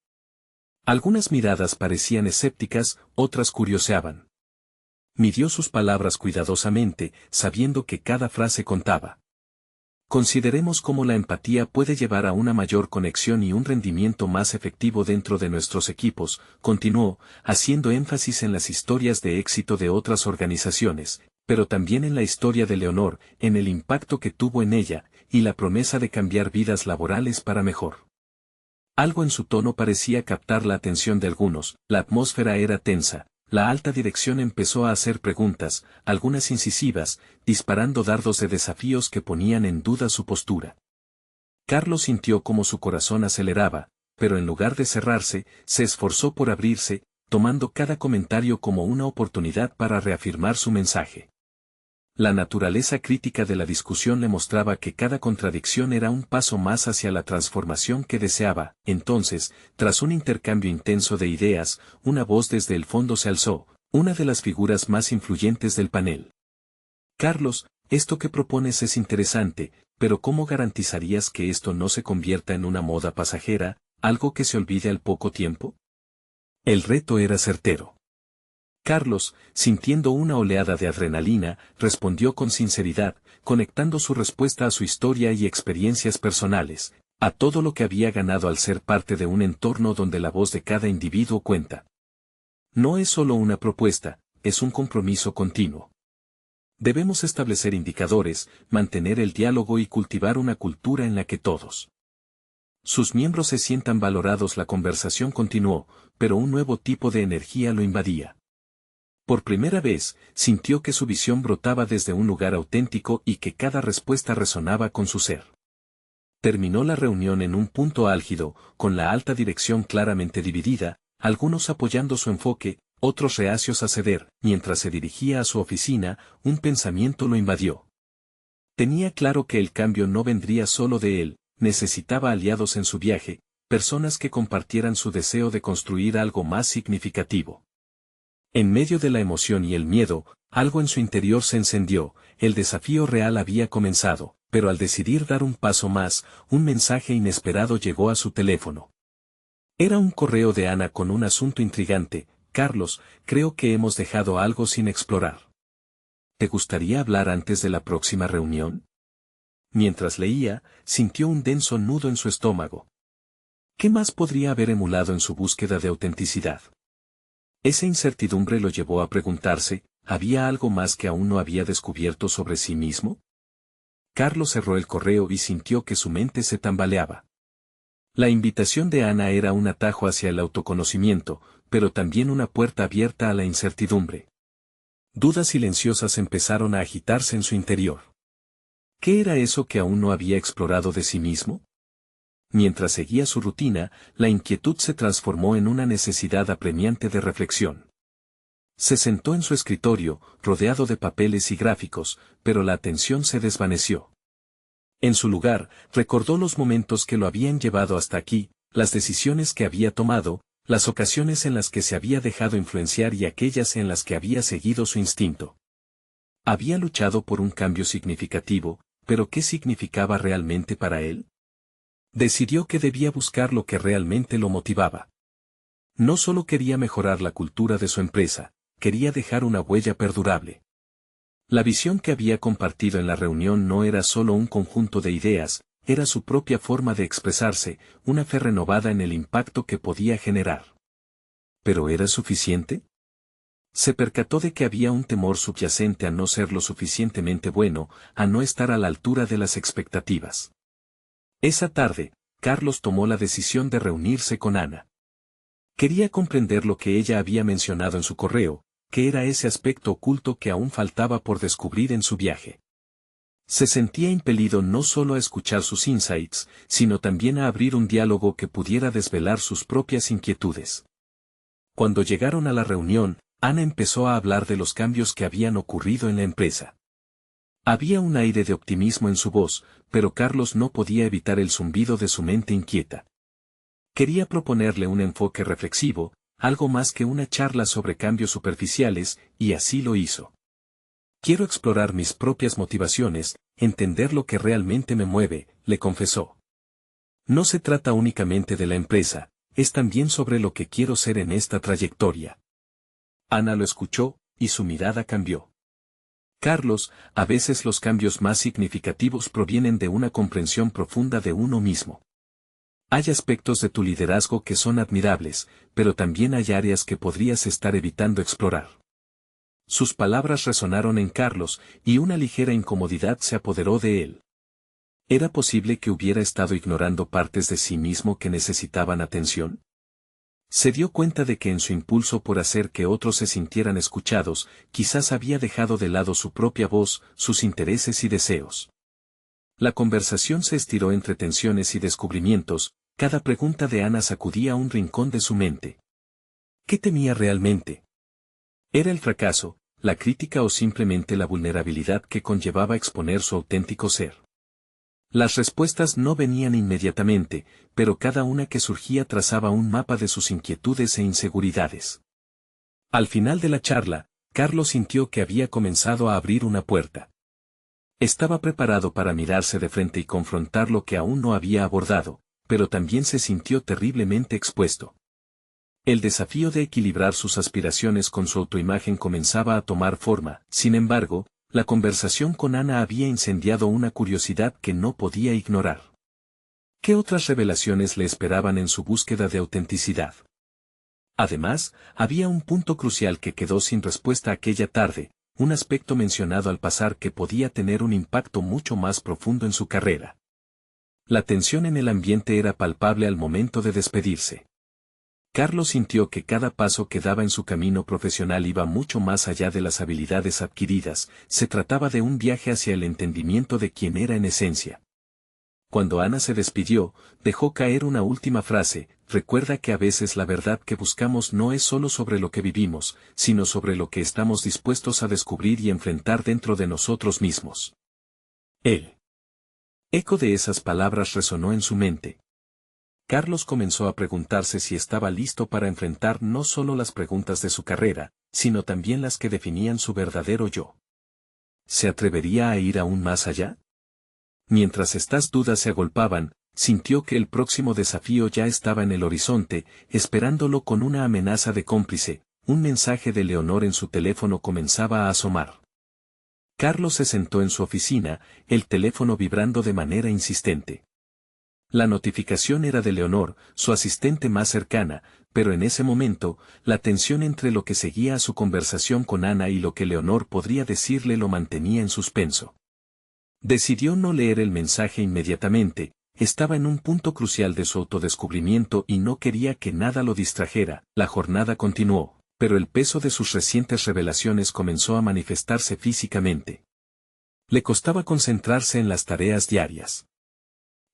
Algunas miradas parecían escépticas, otras curioseaban. Midió sus palabras cuidadosamente, sabiendo que cada frase contaba. Consideremos cómo la empatía puede llevar a una mayor conexión y un rendimiento más efectivo dentro de nuestros equipos, continuó, haciendo énfasis en las historias de éxito de otras organizaciones, pero también en la historia de Leonor, en el impacto que tuvo en ella, y la promesa de cambiar vidas laborales para mejor. Algo en su tono parecía captar la atención de algunos, la atmósfera era tensa. La alta dirección empezó a hacer preguntas, algunas incisivas, disparando dardos de desafíos que ponían en duda su postura. Carlos sintió como su corazón aceleraba, pero en lugar de cerrarse, se esforzó por abrirse, tomando cada comentario como una oportunidad para reafirmar su mensaje. La naturaleza crítica de la discusión le mostraba que cada contradicción era un paso más hacia la transformación que deseaba. Entonces, tras un intercambio intenso de ideas, una voz desde el fondo se alzó, una de las figuras más influyentes del panel. Carlos, esto que propones es interesante, pero ¿cómo garantizarías que esto no se convierta en una moda pasajera, algo que se olvide al poco tiempo? El reto era certero. Carlos, sintiendo una oleada de adrenalina, respondió con sinceridad, conectando su respuesta a su historia y experiencias personales, a todo lo que había ganado al ser parte de un entorno donde la voz de cada individuo cuenta. No es solo una propuesta, es un compromiso continuo. Debemos establecer indicadores, mantener el diálogo y cultivar una cultura en la que todos sus miembros se sientan valorados. La conversación continuó, pero un nuevo tipo de energía lo invadía. Por primera vez, sintió que su visión brotaba desde un lugar auténtico y que cada respuesta resonaba con su ser. Terminó la reunión en un punto álgido, con la alta dirección claramente dividida, algunos apoyando su enfoque, otros reacios a ceder. Mientras se dirigía a su oficina, un pensamiento lo invadió. Tenía claro que el cambio no vendría solo de él, necesitaba aliados en su viaje, personas que compartieran su deseo de construir algo más significativo. En medio de la emoción y el miedo, algo en su interior se encendió, el desafío real había comenzado, pero al decidir dar un paso más, un mensaje inesperado llegó a su teléfono. Era un correo de Ana con un asunto intrigante: Carlos, creo que hemos dejado algo sin explorar. ¿te gustaría hablar antes de la próxima reunión? Mientras leía, sintió un denso nudo en su estómago. ¿Qué más podría haber emulado en su búsqueda de autenticidad? Esa incertidumbre lo llevó a preguntarse, ¿había algo más que aún no había descubierto sobre sí mismo? Carlos cerró el correo y sintió que su mente se tambaleaba. La invitación de Ana era un atajo hacia el autoconocimiento, pero también una puerta abierta a la incertidumbre. Dudas silenciosas empezaron a agitarse en su interior. ¿Qué era eso que aún no había explorado de sí mismo? Mientras seguía su rutina, la inquietud se transformó en una necesidad apremiante de reflexión. Se sentó en su escritorio, rodeado de papeles y gráficos, pero la atención se desvaneció. En su lugar, recordó los momentos que lo habían llevado hasta aquí, las decisiones que había tomado, las ocasiones en las que se había dejado influenciar y aquellas en las que había seguido su instinto. Había luchado por un cambio significativo, pero ¿qué significaba realmente para él? Decidió que debía buscar lo que realmente lo motivaba. No solo quería mejorar la cultura de su empresa, quería dejar una huella perdurable. La visión que había compartido en la reunión no era solo un conjunto de ideas, era su propia forma de expresarse, una fe renovada en el impacto que podía generar. ¿Pero era suficiente? Se percató de que había un temor subyacente a no ser lo suficientemente bueno, a no estar a la altura de las expectativas. Esa tarde, Carlos tomó la decisión de reunirse con Ana. Quería comprender lo que ella había mencionado en su correo, que era ese aspecto oculto que aún faltaba por descubrir en su viaje. Se sentía impelido no solo a escuchar sus insights, sino también a abrir un diálogo que pudiera desvelar sus propias inquietudes. Cuando llegaron a la reunión, Ana empezó a hablar de los cambios que habían ocurrido en la empresa. Había un aire de optimismo en su voz, pero Carlos no podía evitar el zumbido de su mente inquieta. Quería proponerle un enfoque reflexivo, algo más que una charla sobre cambios superficiales, y así lo hizo. Quiero explorar mis propias motivaciones, entender lo que realmente me mueve, le confesó. No se trata únicamente de la empresa, es también sobre lo que quiero ser en esta trayectoria. Ana lo escuchó, y su mirada cambió. Carlos, a veces los cambios más significativos provienen de una comprensión profunda de uno mismo. Hay aspectos de tu liderazgo que son admirables, pero también hay áreas que podrías estar evitando explorar. Sus palabras resonaron en Carlos, y una ligera incomodidad se apoderó de él. ¿Era posible que hubiera estado ignorando partes de sí mismo que necesitaban atención? Se dio cuenta de que en su impulso por hacer que otros se sintieran escuchados, quizás había dejado de lado su propia voz, sus intereses y deseos. La conversación se estiró entre tensiones y descubrimientos, cada pregunta de Ana sacudía un rincón de su mente. ¿Qué temía realmente? ¿Era el fracaso, la crítica o simplemente la vulnerabilidad que conllevaba exponer su auténtico ser? Las respuestas no venían inmediatamente, pero cada una que surgía trazaba un mapa de sus inquietudes e inseguridades. Al final de la charla, Carlos sintió que había comenzado a abrir una puerta. Estaba preparado para mirarse de frente y confrontar lo que aún no había abordado, pero también se sintió terriblemente expuesto. El desafío de equilibrar sus aspiraciones con su autoimagen comenzaba a tomar forma, sin embargo, la conversación con Ana había incendiado una curiosidad que no podía ignorar. ¿Qué otras revelaciones le esperaban en su búsqueda de autenticidad? Además, había un punto crucial que quedó sin respuesta aquella tarde, un aspecto mencionado al pasar que podía tener un impacto mucho más profundo en su carrera. La tensión en el ambiente era palpable al momento de despedirse. Carlos sintió que cada paso que daba en su camino profesional iba mucho más allá de las habilidades adquiridas, se trataba de un viaje hacia el entendimiento de quién era en esencia. Cuando Ana se despidió, dejó caer una última frase: recuerda que a veces la verdad que buscamos no es solo sobre lo que vivimos, sino sobre lo que estamos dispuestos a descubrir y enfrentar dentro de nosotros mismos. El eco de esas palabras resonó en su mente. Carlos comenzó a preguntarse si estaba listo para enfrentar no solo las preguntas de su carrera, sino también las que definían su verdadero yo. ¿Se atrevería a ir aún más allá? Mientras estas dudas se agolpaban, sintió que el próximo desafío ya estaba en el horizonte, esperándolo con una amenaza de cómplice. Un mensaje de Leonor en su teléfono comenzaba a asomar. Carlos se sentó en su oficina, el teléfono vibrando de manera insistente. La notificación era de Leonor, su asistente más cercana, pero en ese momento, la tensión entre lo que seguía a su conversación con Ana y lo que Leonor podría decirle lo mantenía en suspenso. Decidió no leer el mensaje inmediatamente, estaba en un punto crucial de su autodescubrimiento y no quería que nada lo distrajera. La jornada continuó, pero el peso de sus recientes revelaciones comenzó a manifestarse físicamente. Le costaba concentrarse en las tareas diarias.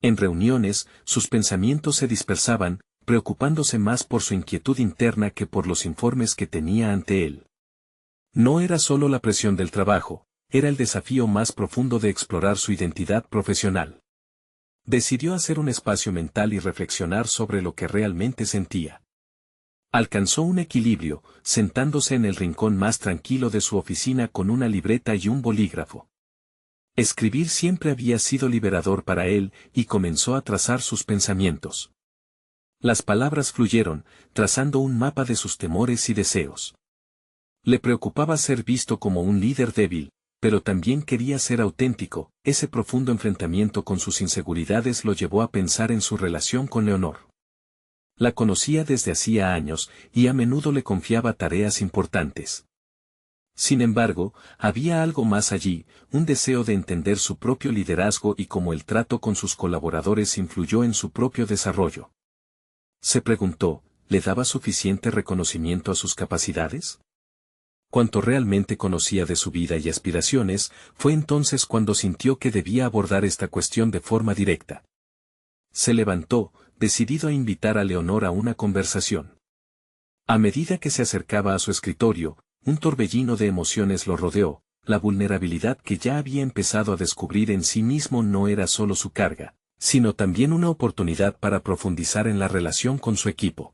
En reuniones, sus pensamientos se dispersaban, preocupándose más por su inquietud interna que por los informes que tenía ante él. No era solo la presión del trabajo, era el desafío más profundo de explorar su identidad profesional. Decidió hacer un espacio mental y reflexionar sobre lo que realmente sentía. Alcanzó un equilibrio, sentándose en el rincón más tranquilo de su oficina con una libreta y un bolígrafo. Escribir siempre había sido liberador para él y comenzó a trazar sus pensamientos. Las palabras fluyeron, trazando un mapa de sus temores y deseos. Le preocupaba ser visto como un líder débil, pero también quería ser auténtico. Ese profundo enfrentamiento con sus inseguridades lo llevó a pensar en su relación con Leonor. La conocía desde hacía años y a menudo le confiaba tareas importantes. Sin embargo, había algo más allí, un deseo de entender su propio liderazgo y cómo el trato con sus colaboradores influyó en su propio desarrollo. Se preguntó, ¿le daba suficiente reconocimiento a sus capacidades? Cuanto realmente conocía de su vida y aspiraciones, fue entonces cuando sintió que debía abordar esta cuestión de forma directa. Se levantó, decidido a invitar a Leonor a una conversación. A medida que se acercaba a su escritorio, un torbellino de emociones lo rodeó. La vulnerabilidad que ya había empezado a descubrir en sí mismo no era solo su carga, sino también una oportunidad para profundizar en la relación con su equipo.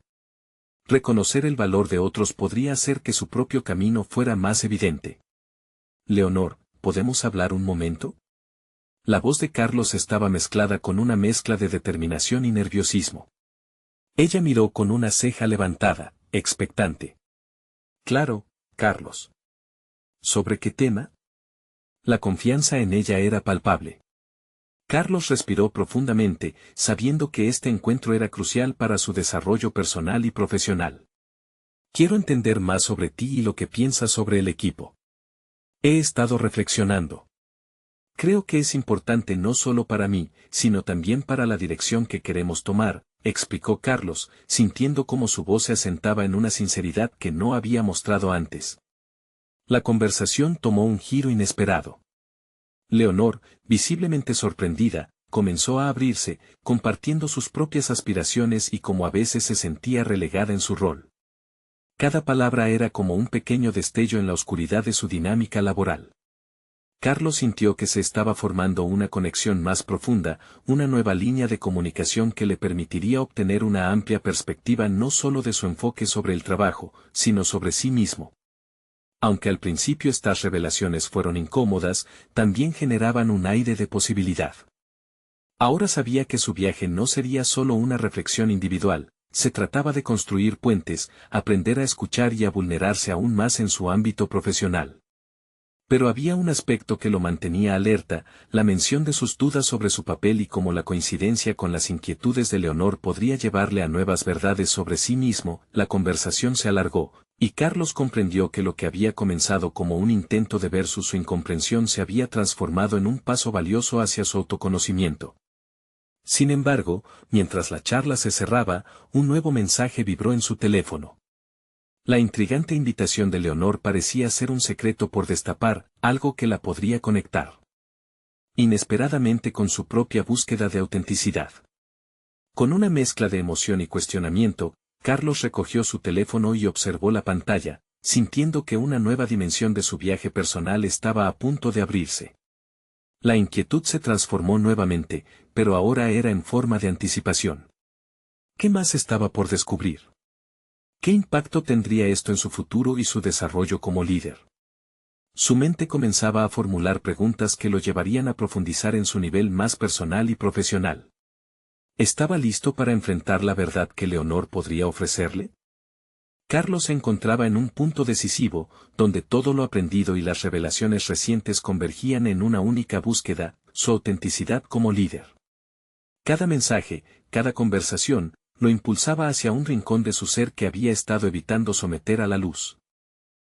Reconocer el valor de otros podría hacer que su propio camino fuera más evidente. Leonor, ¿podemos hablar un momento? La voz de Carlos estaba mezclada con una mezcla de determinación y nerviosismo. Ella miró con una ceja levantada, expectante. Claro, Carlos. ¿Sobre qué tema? La confianza en ella era palpable. Carlos respiró profundamente, sabiendo que este encuentro era crucial para su desarrollo personal y profesional. Quiero entender más sobre ti y lo que piensas sobre el equipo. He estado reflexionando. Creo que es importante no solo para mí, sino también para la dirección que queremos tomar, explicó Carlos, sintiendo cómo su voz se asentaba en una sinceridad que no había mostrado antes. La conversación tomó un giro inesperado. Leonor, visiblemente sorprendida, comenzó a abrirse, compartiendo sus propias aspiraciones y cómo a veces se sentía relegada en su rol. Cada palabra era como un pequeño destello en la oscuridad de su dinámica laboral. Carlos sintió que se estaba formando una conexión más profunda, una nueva línea de comunicación que le permitiría obtener una amplia perspectiva no solo de su enfoque sobre el trabajo, sino sobre sí mismo. Aunque al principio estas revelaciones fueron incómodas, también generaban un aire de posibilidad. Ahora sabía que su viaje no sería solo una reflexión individual, se trataba de construir puentes, aprender a escuchar y a vulnerarse aún más en su ámbito profesional. Pero había un aspecto que lo mantenía alerta, la mención de sus dudas sobre su papel y cómo la coincidencia con las inquietudes de Leonor podría llevarle a nuevas verdades sobre sí mismo. La conversación se alargó, y Carlos comprendió que lo que había comenzado como un intento de versus su incomprensión se había transformado en un paso valioso hacia su autoconocimiento. Sin embargo, mientras la charla se cerraba, un nuevo mensaje vibró en su teléfono. La intrigante invitación de Leonor parecía ser un secreto por destapar, algo que la podría conectar inesperadamente con su propia búsqueda de autenticidad. Con una mezcla de emoción y cuestionamiento, Carlos recogió su teléfono y observó la pantalla, sintiendo que una nueva dimensión de su viaje personal estaba a punto de abrirse. La inquietud se transformó nuevamente, pero ahora era en forma de anticipación. ¿Qué más estaba por descubrir? ¿Qué impacto tendría esto en su futuro y su desarrollo como líder? Su mente comenzaba a formular preguntas que lo llevarían a profundizar en su nivel más personal y profesional. ¿Estaba listo para enfrentar la verdad que Leonor podría ofrecerle? Carlos se encontraba en un punto decisivo, donde todo lo aprendido y las revelaciones recientes convergían en una única búsqueda, su autenticidad como líder. Cada mensaje, cada conversación, lo impulsaba hacia un rincón de su ser que había estado evitando someter a la luz.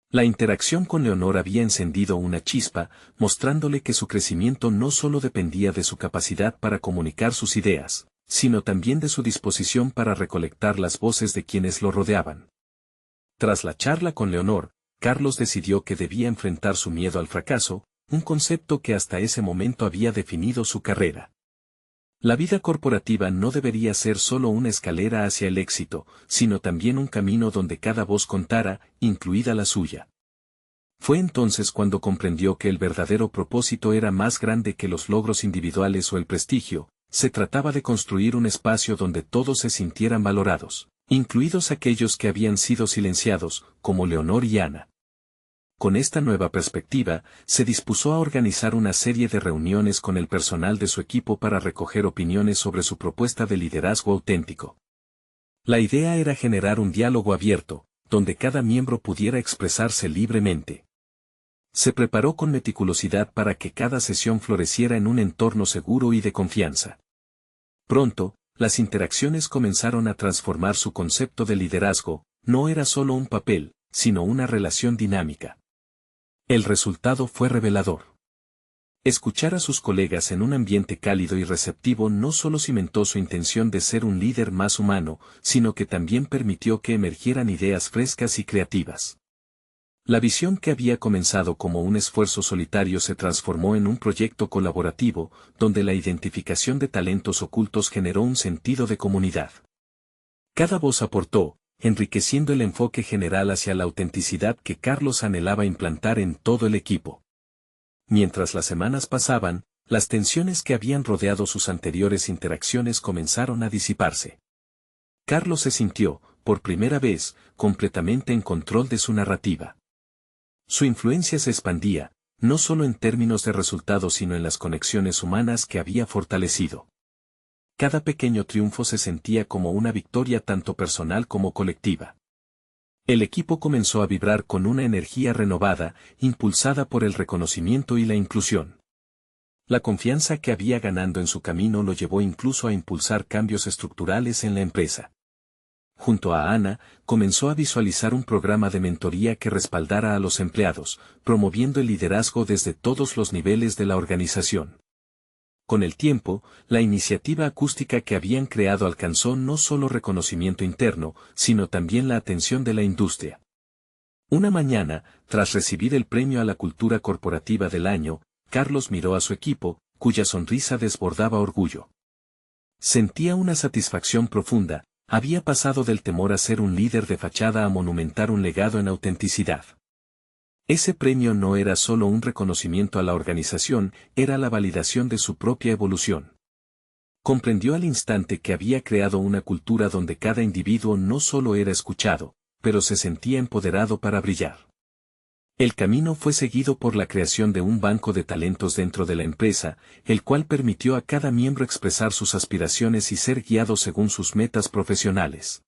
La interacción con Leonor había encendido una chispa, mostrándole que su crecimiento no solo dependía de su capacidad para comunicar sus ideas, sino también de su disposición para recolectar las voces de quienes lo rodeaban. Tras la charla con Leonor, Carlos decidió que debía enfrentar su miedo al fracaso, un concepto que hasta ese momento había definido su carrera. La vida corporativa no debería ser solo una escalera hacia el éxito, sino también un camino donde cada voz contara, incluida la suya. Fue entonces cuando comprendió que el verdadero propósito era más grande que los logros individuales o el prestigio, se trataba de construir un espacio donde todos se sintieran valorados, incluidos aquellos que habían sido silenciados, como Leonor y Ana. Con esta nueva perspectiva, se dispuso a organizar una serie de reuniones con el personal de su equipo para recoger opiniones sobre su propuesta de liderazgo auténtico. La idea era generar un diálogo abierto, donde cada miembro pudiera expresarse libremente. Se preparó con meticulosidad para que cada sesión floreciera en un entorno seguro y de confianza. Pronto, las interacciones comenzaron a transformar su concepto de liderazgo, no era solo un papel, sino una relación dinámica. El resultado fue revelador. Escuchar a sus colegas en un ambiente cálido y receptivo no solo cimentó su intención de ser un líder más humano, sino que también permitió que emergieran ideas frescas y creativas. La visión que había comenzado como un esfuerzo solitario se transformó en un proyecto colaborativo, donde la identificación de talentos ocultos generó un sentido de comunidad. Cada voz aportó, enriqueciendo el enfoque general hacia la autenticidad que Carlos anhelaba implantar en todo el equipo. Mientras las semanas pasaban, las tensiones que habían rodeado sus anteriores interacciones comenzaron a disiparse. Carlos se sintió, por primera vez, completamente en control de su narrativa. Su influencia se expandía, no solo en términos de resultados sino en las conexiones humanas que había fortalecido. Cada pequeño triunfo se sentía como una victoria tanto personal como colectiva. El equipo comenzó a vibrar con una energía renovada, impulsada por el reconocimiento y la inclusión. La confianza que había ganado en su camino lo llevó incluso a impulsar cambios estructurales en la empresa. Junto a Ana, comenzó a visualizar un programa de mentoría que respaldara a los empleados, promoviendo el liderazgo desde todos los niveles de la organización. Con el tiempo, la iniciativa acústica que habían creado alcanzó no solo reconocimiento interno, sino también la atención de la industria. Una mañana, tras recibir el premio a la cultura corporativa del año, Carlos miró a su equipo, cuya sonrisa desbordaba orgullo. Sentía una satisfacción profunda, había pasado del temor a ser un líder de fachada a monumentar un legado en autenticidad. Ese premio no era solo un reconocimiento a la organización, era la validación de su propia evolución. Comprendió al instante que había creado una cultura donde cada individuo no solo era escuchado, pero se sentía empoderado para brillar. El camino fue seguido por la creación de un banco de talentos dentro de la empresa, el cual permitió a cada miembro expresar sus aspiraciones y ser guiado según sus metas profesionales.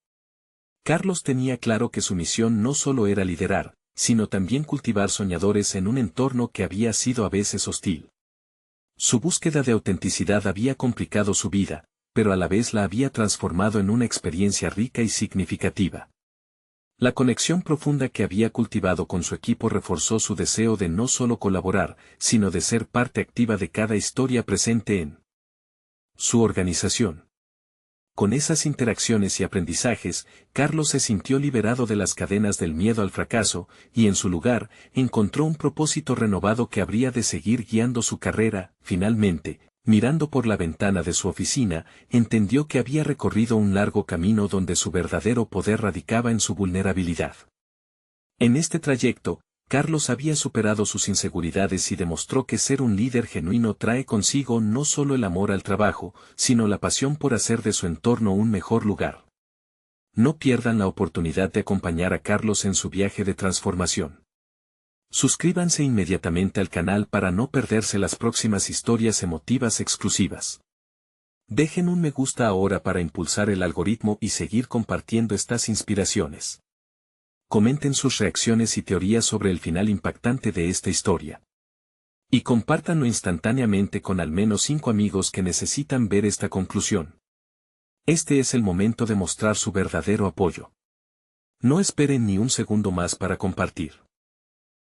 Carlos tenía claro que su misión no solo era liderar, sino también cultivar soñadores en un entorno que había sido a veces hostil. Su búsqueda de autenticidad había complicado su vida, pero a la vez la había transformado en una experiencia rica y significativa. La conexión profunda que había cultivado con su equipo reforzó su deseo de no solo colaborar, sino de ser parte activa de cada historia presente en su organización. Con esas interacciones y aprendizajes, Carlos se sintió liberado de las cadenas del miedo al fracaso, y en su lugar, encontró un propósito renovado que habría de seguir guiando su carrera. Finalmente, mirando por la ventana de su oficina, entendió que había recorrido un largo camino donde su verdadero poder radicaba en su vulnerabilidad. En este trayecto, Carlos había superado sus inseguridades y demostró que ser un líder genuino trae consigo no solo el amor al trabajo, sino la pasión por hacer de su entorno un mejor lugar. No pierdan la oportunidad de acompañar a Carlos en su viaje de transformación. Suscríbanse inmediatamente al canal para no perderse las próximas historias emotivas exclusivas. Dejen un me gusta ahora para impulsar el algoritmo y seguir compartiendo estas inspiraciones. comenten sus reacciones y teorías sobre el final impactante de esta historia. Y compártanlo instantáneamente con al menos 5 amigos que necesitan ver esta conclusión. Este es el momento de mostrar su verdadero apoyo. No esperen ni un segundo más para compartir.